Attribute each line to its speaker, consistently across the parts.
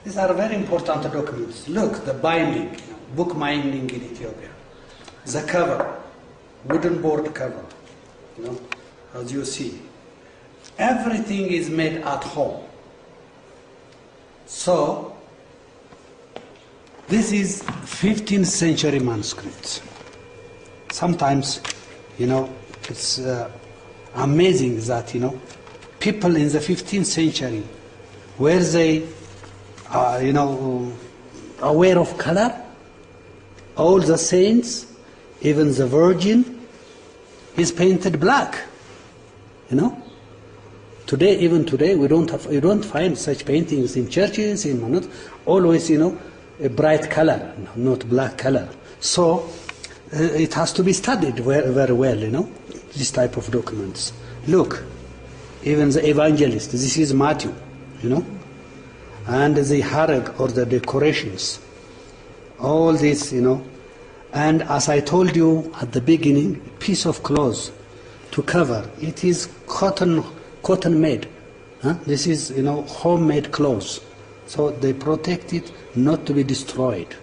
Speaker 1: These are very important documents. Look, the binding, book binding in Ethiopia. The cover, wooden board cover, as you see. Everything is made at home. So, this is 15th century manuscripts. Sometimes, it's amazing that, people in the 15th century, were they, aware of color? All the saints, even the Virgin, is painted black. Today, even today, you don't find such paintings in churches, always, a bright color, not black color. So, it has to be studied very well, this type of documents. Look, even the evangelist, this is Matthew, and the harag or the decorations, all this, and as I told you at the beginning, piece of cloth to cover, it is cotton made. This is, homemade clothes. So they protect it not to be destroyed,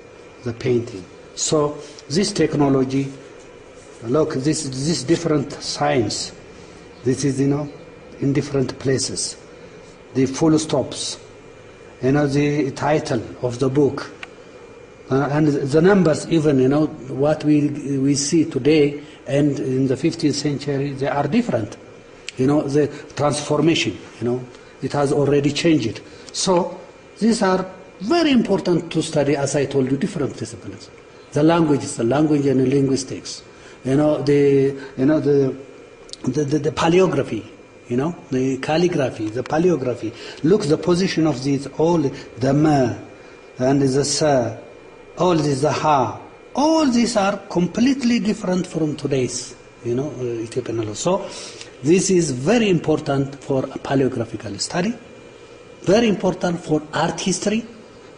Speaker 1: the painting. So this technology, look, this different science, this is, in different places. The full stops, the title of the book, and the numbers even, what we see today and in the 15th century, they are different. The transformation, it has already changed. So these are very important to study, as I told you, different disciplines. The languages, the language and linguistics, the paleography, the calligraphy, the paleography. Look, the position of these, all the ma and the sa, all this, the ha, all these are completely different from today's, Ethiopian law. So this is very important for paleographical study, very important for art history,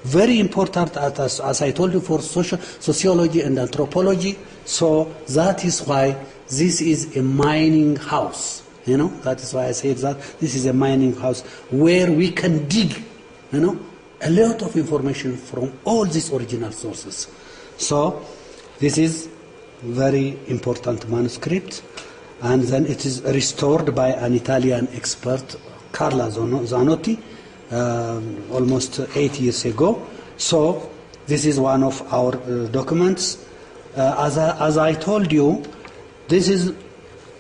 Speaker 1: very important, as I told you, for sociology and anthropology. So that is why this is a mining house. That is why I said that this is a mining house where we can dig, a lot of information from all these original sources. So this is very important manuscript, and then it is restored by an Italian expert, Carla Zanotti, almost 8 years ago. So this is one of our documents. As I told you, this is,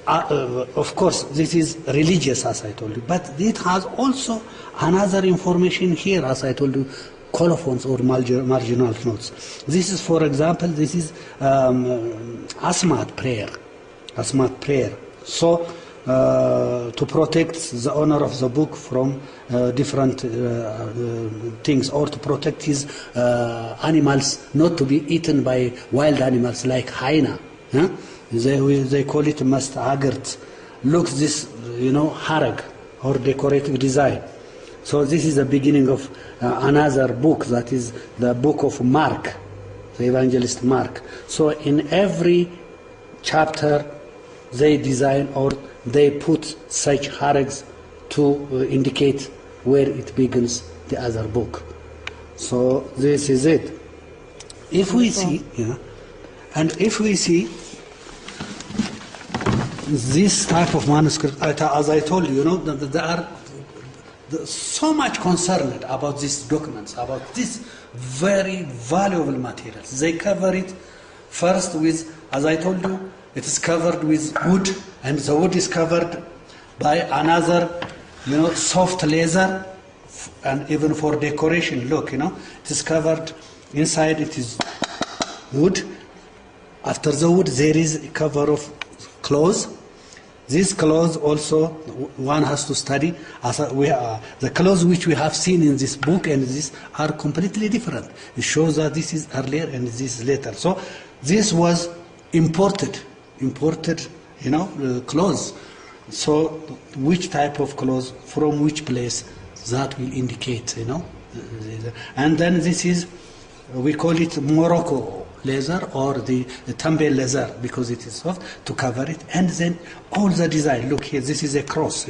Speaker 1: of course, this is religious, as I told you, but it has also another information here, as I told you, colophons or marginal notes. This is, for example, this is Asmat prayer. So, to protect the owner of the book from different things, or to protect his animals not to be eaten by wild animals like hyena. They call it mastagert. Look, this, harag or decorative design. So this is the beginning of another book, that is the book of Mark, the evangelist Mark. So in every chapter they design or they put such harags to indicate where it begins the other book. So this is it. If we see, and if we see this type of manuscript, as I told you, there are so much concerned about these documents, about this very valuable materials. They cover it first with, as I told you, it is covered with wood, and the wood is covered by another, soft leather, and even for decoration, look, it is covered, inside it is wood. After the wood there is a cover of cloth. These clothes also one has to study. The clothes which we have seen in this book and this are completely different. It shows that this is earlier and this is later. So this was imported, clothes. So which type of clothes from which place, that will indicate, And then this is, we call it Morocco leather or the Tambe leather because it is soft, to cover it. And then all the design, look here, this is a cross,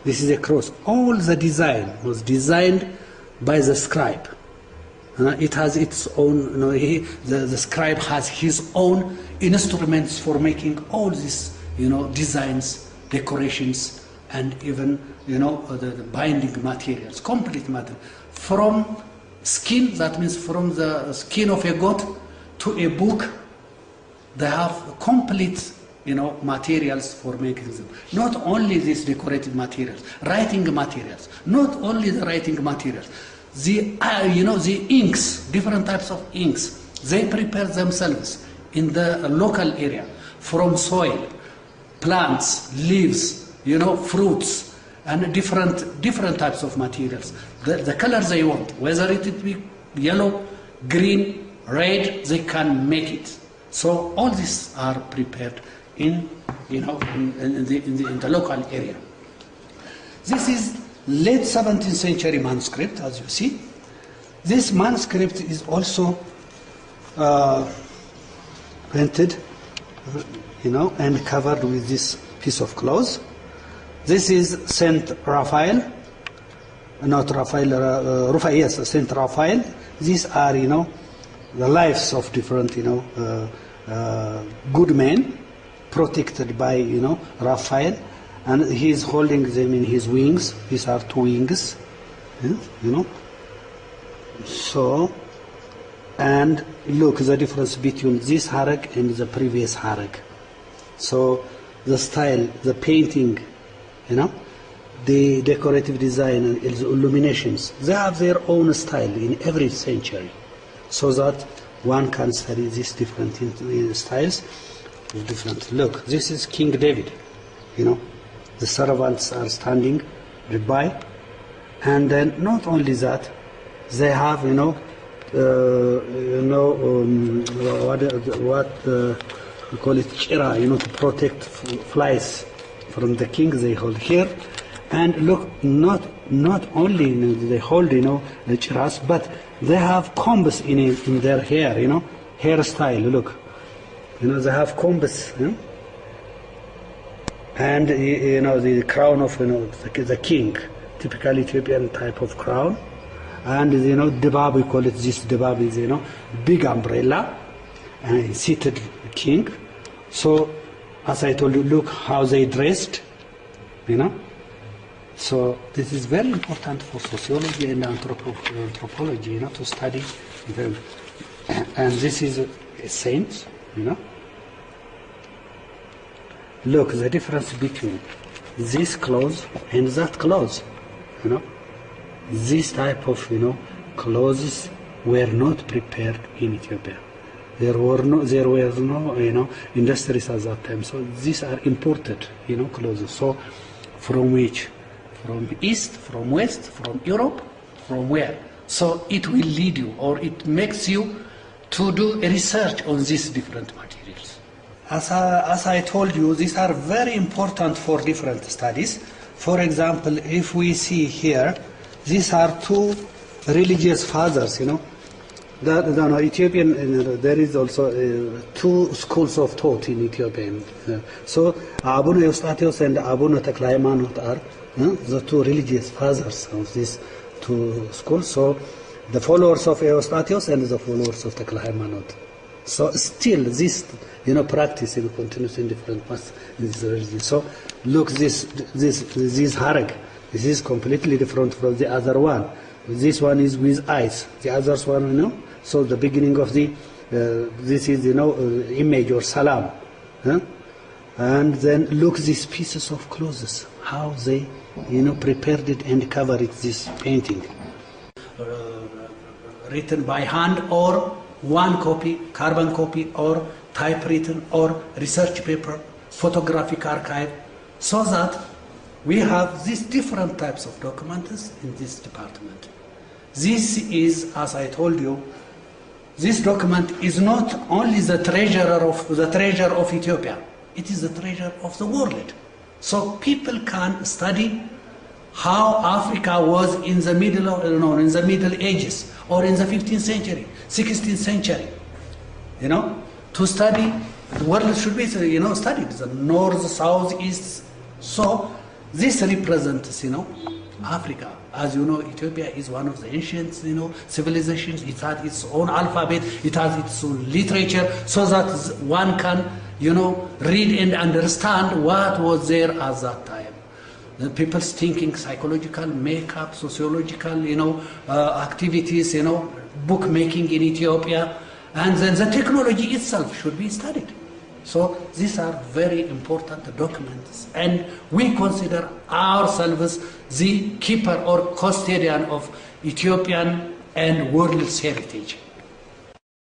Speaker 1: This is a cross. All the design was designed by the scribe. It has its own, the scribe has his own instruments for making all these, designs, decorations, and even, the binding materials, complete material. From skin, that means from the skin of a goat to a book, they have complete, materials for making them. Not only these decorative materials, writing materials, not only the writing materials, the inks, different types of inks, they prepare themselves in the local area from soil, plants, leaves, fruits, and different types of materials. The colors they want, whether it be yellow, green, red, they can make it. So all these are prepared in the local area. This is late 17th century manuscript, as you see. This manuscript is also printed, and covered with this piece of cloth. This is Saint Raphael, not Raphael, Raphael, yes, Saint Raphael. These are, the lives of different, good men, protected by, Raphael, and he is holding them in his wings. These are two wings, So, and look the difference between this harag and the previous harag. So, the style, the painting, the decorative design and the illuminations, they have their own style in every century, so that one can study these different styles. Different. Look, this is King David. The servants are standing by, and then not only that, they have what we call it chira, to protect flies from the king. They hold here, and look, not only they hold the chiras, but they have combs in their hair, hairstyle. Look. They have combs, and the crown of the king, typical Ethiopian type of crown, and debab, we call it, this debab is big umbrella, and seated king. So as I told you, look how they dressed, So this is very important for sociology and anthropology, to study them. And this is a saint, Look, the difference between this clothes and that clothes, This type of, clothes were not prepared in Ethiopia. There were no, industries at that time. So these are imported, clothes. So from which? From east, from west, from Europe, from where? So it will lead you, or it makes you to do a research on these different materials. As I told you, these are very important for different studies. For example, if we see here, these are two religious fathers, Ethiopian, there is also two schools of thought in Ethiopia. So Abuna Eustathios and Abuna Tekla Haymanot are the two religious fathers of these two schools. So the followers of Eustathios and the followers of Tekla Haymanot. So still this practice continues in different parts in this religion. So look, this harag, this is completely different from the other one. This one is with eyes. The other one, So the beginning of the this is image or salam, and then look these pieces of clothes, how they prepared it and covered it. This painting, written by hand or one copy, carbon copy, or typewritten, or research paper, photographic archive, so that we have these different types of documents in this department. This is, as I told you, this document is not only the treasure of Ethiopia, it is the treasure of the world. So people can study how Africa was in the Middle Ages, or in the 15th century, 16th century. To study, the world should be studied, the north, south, east. So This represents, Africa. As you know, Ethiopia is one of the ancient, civilizations. It had its own alphabet, it has its own literature, so that one can, read and understand what was there at that time. The people's thinking, psychological makeup, sociological, activities, bookmaking in Ethiopia, and then the technology itself should be studied. So these are very important documents, and we consider ourselves the keeper or custodian of Ethiopian and world's heritage.